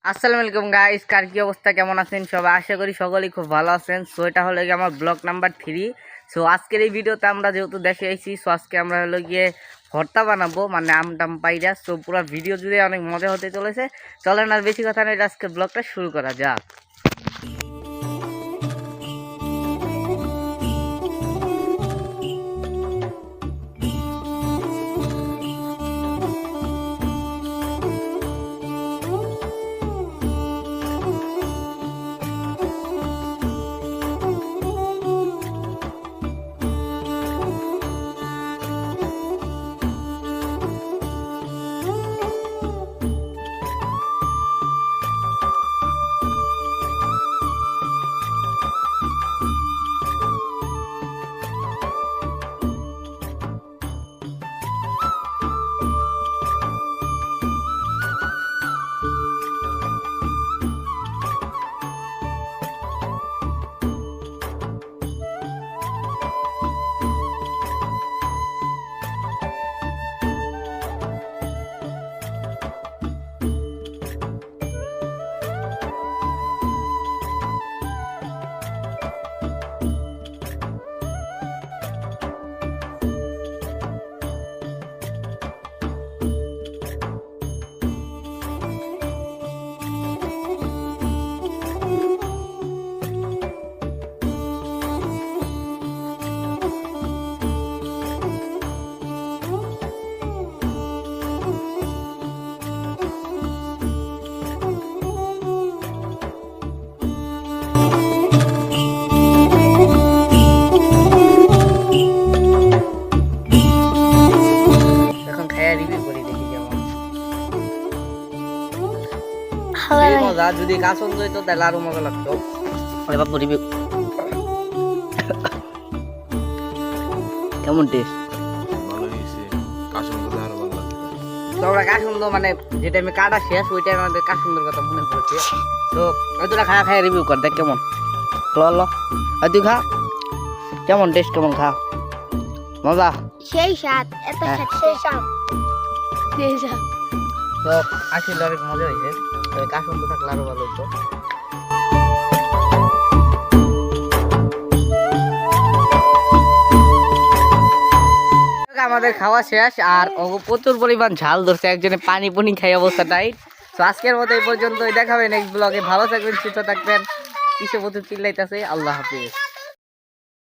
আসসালামু আলাইকুম গাইস, কার কি অবস্থা, কেমন আছেন সবাই? আশা করি সকলেই খুব ভালো আছেন। সো এটা হলো গিয়ে আমার ব্লগ নাম্বার 3। সো আজকের এই ভিডিওতে আমরা যেহেতু দেখে এসেছি, সো আজকে আমরা হলো গিয়ে ভর্তা বানাবো, মানে আম টাম পাইরা। সো পুরো ভিডিও জুড়ে অনেক মজা হতে চলেছে। চলেন আর বেশি কথা নেই, আজকে ব্লগটা শুরু করা যাক। এখন খাইয়া রিভিউ করি, দেখি কেমন মজা। যদি কাজ বন্ধ হইতো তাহলে আরো মজা লাগতো। বাবু রিভিউ কেমন টেস্ট? তোমরা কাশুন্দ মানে যে টাইমে কাটা শেষ ওই টাইমে আমাদের কাশুন্দর কথা মনে পড়ছে। তো ওইগুলা খায়া রিভিউ কর, দেখ কেমন। ল তুই খা, কেমন টেস্ট, কেমন খা, মজা? সেই স্বাদ, এত স্বাদ, সেই স্বাদ, সেই স্বাদ। তো আসলে অনেক মজা হয়েছে। তবে কাশুন্দ থাকলে আরো ভালো হতো। আমাদের খাওয়া শেষ আর প্রচুর পরিমাণ ঝাল ধরছে, একজনে পানি পুনি খাই অবস্থা টাইট। তো আজকের মতো এই পর্যন্তই, দেখাবেন নেক্সট ব্লগে। ভালো থাকবেন, সুস্থ থাকবেন। পিছে প্রচুর চিল্লাইতেছে। আল্লাহ হাফিজ।